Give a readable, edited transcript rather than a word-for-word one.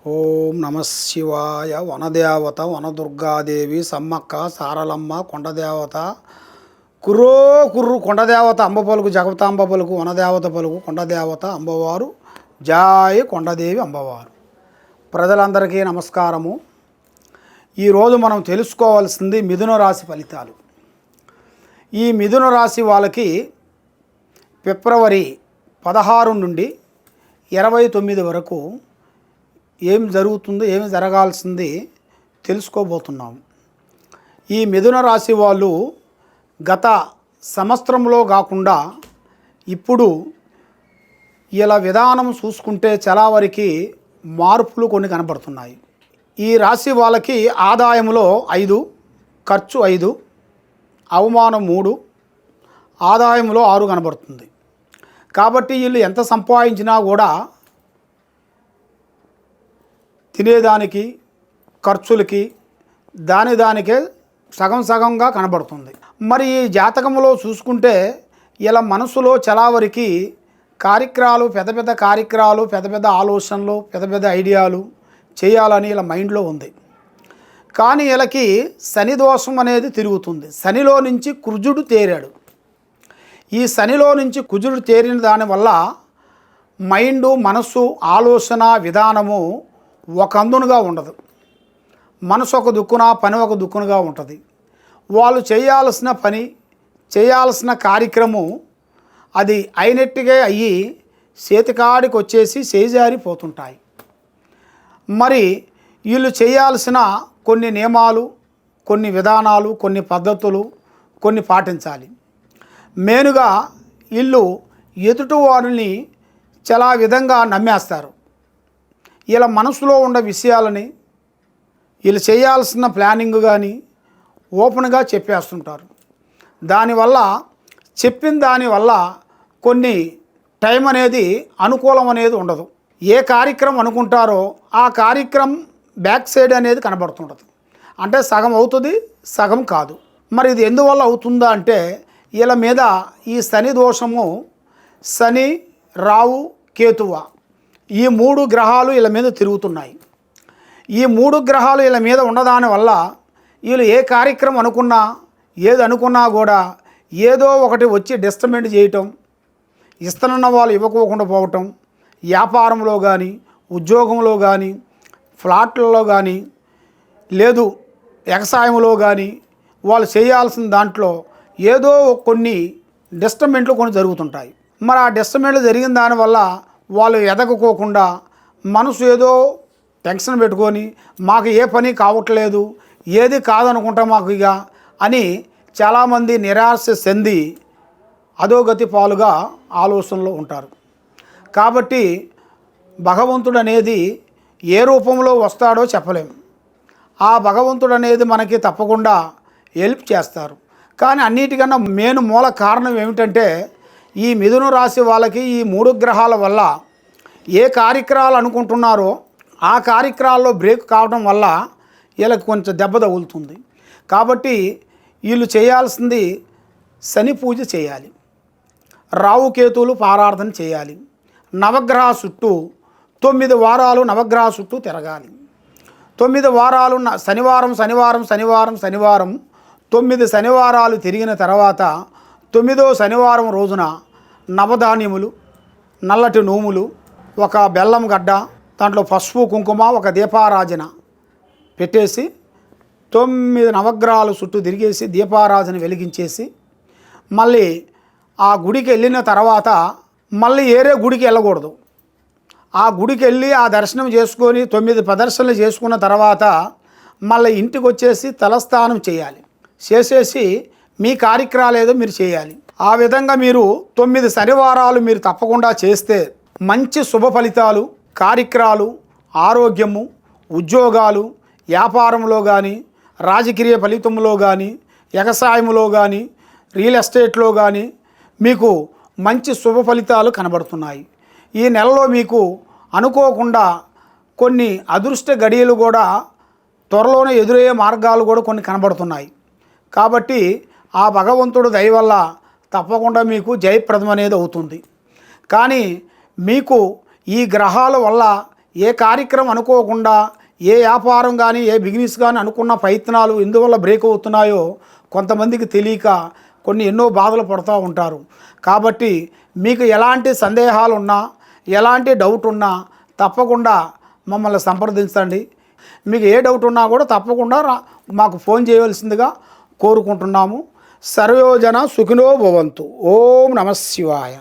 ఓం నమ శివాయ. వనదేవత వనదుర్గాదేవి సమ్మక్క సారలమ్మ కొండదేవత కుర్రో కుర్రు కొండదేవత అంబ పలుకు జగతాంబ పలుకు వనదేవత పలుకు కొండదేవత అంబవారు జాయ్ కొండదేవి అంబవారు. ప్రజలందరికీ నమస్కారము. ఈరోజు మనం తెలుసుకోవాల్సింది మిథున రాశి ఫలితాలు. ఈ మిథున రాశి వాళ్ళకి ఫిబ్రవరి 16 నుండి 29 వరకు ఏం జరుగుతుందో ఏమి జరగాల్సింది తెలుసుకోబోతున్నాం. ఈ మిథున రాశి వాళ్ళు గత సంవత్సరంలో కాకుండా ఇప్పుడు ఇలా విధానం చూసుకుంటే చాలా వరకు మార్పులు కొన్ని కనబడుతున్నాయి. ఈ రాశి వాళ్ళకి ఆదాయంలో 5, ఖర్చు 5, అవమానం 3, ఆదాయంలో 6 కనబడుతుంది. కాబట్టి వీళ్ళు ఎంత సంపాదించినా కూడా తినేదానికి ఖర్చులకి దానికే సగం సగంగా కనబడుతుంది. మరి ఈ జాతకంలో చూసుకుంటే ఇలా మనసులో చలావరికి కార్యక్రమాలు పెద్ద పెద్ద ఆలోచనలు పెద్ద పెద్ద ఐడియాలు చేయాలని ఇలా మైండ్లో ఉంది. కానీ వీళ్ళకి శని దోషం అనేది తిరుగుతుంది. శనిలో నుంచి కుజుడు తేరాడు. ఈ శనిలో నుంచి కుజుడు తేరిన దానివల్ల మైండు మనసు ఆలోచన విధానము ఒక అందునుగా ఉండదు. మనసు ఒక దుక్కున పని ఒక దుక్కునుగా ఉంటుంది. వాళ్ళు చేయాల్సిన పని చేయాల్సిన కార్యక్రమం అది అయినట్టుగా అయ్యి చేతికాడికి వచ్చేసి చేజారిపోతుంటాయి. మరి వీళ్ళు చేయాల్సిన కొన్ని నియమాలు, కొన్ని విధానాలు, కొన్ని పద్ధతులు కొన్ని పాటించాలి. మెయిన్గా వీళ్ళు ఎదుటి వారిని చాలా విధంగా నమ్మేస్తారు. వీళ్ళ మనసులో ఉన్న విషయాలని వీళ్ళు చేయాల్సిన ప్లానింగ్ కానీ ఓపెన్గా చెప్పేస్తుంటారు. దానివల్ల చెప్పిన దానివల్ల కొన్ని టైం అనేది అనుకూలం అనేది ఉండదు. ఏ కార్యక్రమం అనుకుంటారో ఆ కార్యక్రమం బ్యాక్ సైడ్ అనేది కనబడుతుంటుంది. అంటే సగం అవుతుంది, సగం కాదు. మరి ఇది ఎందువల్ల అవుతుందా అంటే వీళ్ళ మీద ఈ శని దోషము, శని, రావు, కేతువ ఈ 3 గ్రహాలు వీళ్ళ మీద తిరుగుతున్నాయి. ఈ 3 గ్రహాలు వీళ్ళ మీద ఉన్నదాని వల్ల వీళ్ళు ఏ కార్యక్రమం అనుకున్నా ఏది అనుకున్నా కూడా ఏదో ఒకటి వచ్చి డిస్టర్బెంట్ చేయటం, ఇస్తున్న వాళ్ళు ఇవ్వకోకుండా పోవటం, వ్యాపారంలో కానీ ఉద్యోగంలో కానీ ఫ్లాట్లలో కానీ లేదు వ్యవసాయంలో కానీ వాళ్ళు చేయాల్సిన దాంట్లో ఏదో కొన్ని డిస్టర్బెంట్లు కొన్ని జరుగుతుంటాయి. మరి ఆ డిస్టర్బెంట్లు జరిగిన దానివల్ల వాళ్ళు ఎదగకోకుండా మనసు ఏదో టెన్షన్ పెట్టుకొని మాకు ఏ పని కావట్లేదు, ఏది కాదనుకుంటా మాకు ఇక అని చాలామంది నిరాశ చెంది అధోగతి పాలుగా ఆలోచనలో ఉంటారు. కాబట్టి భగవంతుడు అనేది ఏ రూపంలో వస్తాడో చెప్పలేము. ఆ భగవంతుడు అనేది మనకి తప్పకుండా హెల్ప్ చేస్తారు. కానీ అన్నిటికన్నా మెయిన్ మూల కారణం ఏమిటంటే ఈ మిథున రాశి వాళ్ళకి ఈ 3 గ్రహాల వల్ల ఏ కార్యక్రమాలు అనుకుంటున్నారో ఆ కార్యక్రమాల్లో బ్రేక్ కావడం వల్ల వీళ్ళకి కొంచెం దెబ్బ తగులుతుంది. కాబట్టి వీళ్ళు చేయాల్సింది శని పూజ చేయాలి, రావుకేతువులు పారార్థన చేయాలి, నవగ్రహ చుట్టూ 9 వారాలు నవగ్రహ చుట్టూ తిరగాలి. 9 వారాలు శనివారం 9 శనివారాలు తిరిగిన తర్వాత 9వ శనివారం రోజున నవధాన్యములు, నల్లటి నూములు, ఒక బెల్లం గడ్డ, దాంట్లో పసుపు కుంకుమ, ఒక దీపారాజన పెట్టేసి 9 నవగ్రహాలు చుట్టూ తిరిగేసి దీపారాజన వెలిగించేసి మళ్ళీ ఆ గుడికి వెళ్ళిన తర్వాత మళ్ళీ ఏరే గుడికి వెళ్ళకూడదు. ఆ గుడికి వెళ్ళి ఆ దర్శనం చేసుకొని 9 ప్రదర్శనలు చేసుకున్న తర్వాత మళ్ళీ ఇంటికి వచ్చేసి తలస్నానం చేయాలి. చేసేసి మీ కార్యక్రమాలు ఏదో మీరు చేయాలి. ఆ విధంగా మీరు 9 శనివారాలు మీరు తప్పకుండా చేస్తే మంచి శుభ ఫలితాలు, కార్యక్రమాలు, ఆరోగ్యము, ఉద్యోగాలు, వ్యాపారంలో కానీ రాజకీయ ఫలితంలో కానీ వ్యవసాయంలో కానీ రియల్ ఎస్టేట్లో కానీ మీకు మంచి శుభ ఫలితాలు కనబడుతున్నాయి. ఈ నెలలో మీకు అనుకోకుండా కొన్ని అదృష్ట గడియలు కూడా త్వరలోనే ఎదురయ్యే మార్గాలు కూడా కొన్ని కనబడుతున్నాయి. కాబట్టి ఆ భగవంతుడు దయ వల్ల తప్పకుండా మీకు జయప్రదం అనేది అవుతుంది. కానీ మీకు ఈ గ్రహాల వల్ల ఏ కార్యక్రమం అనుకోకుండా ఏ వ్యాపారం కానీ ఏ బిజినెస్ కానీ అనుకున్న ప్రయత్నాలు ఎందువల్ల బ్రేక్ అవుతున్నాయో కొంతమందికి తెలియక ఎన్నో బాధలు పడుతూ ఉంటారు. కాబట్టి మీకు ఎలాంటి సందేహాలు ఉన్నా ఎలాంటి డౌట్ ఉన్నా తప్పకుండా మమ్మల్ని సంప్రదించండి. మీకు ఏ డౌట్ ఉన్నా కూడా తప్పకుండా మాకు ఫోన్ చేయవలసిందిగా కోరుకుంటున్నాము. సర్వయోజన సుఖినో భవంతు. ఓం నమః శివాయ.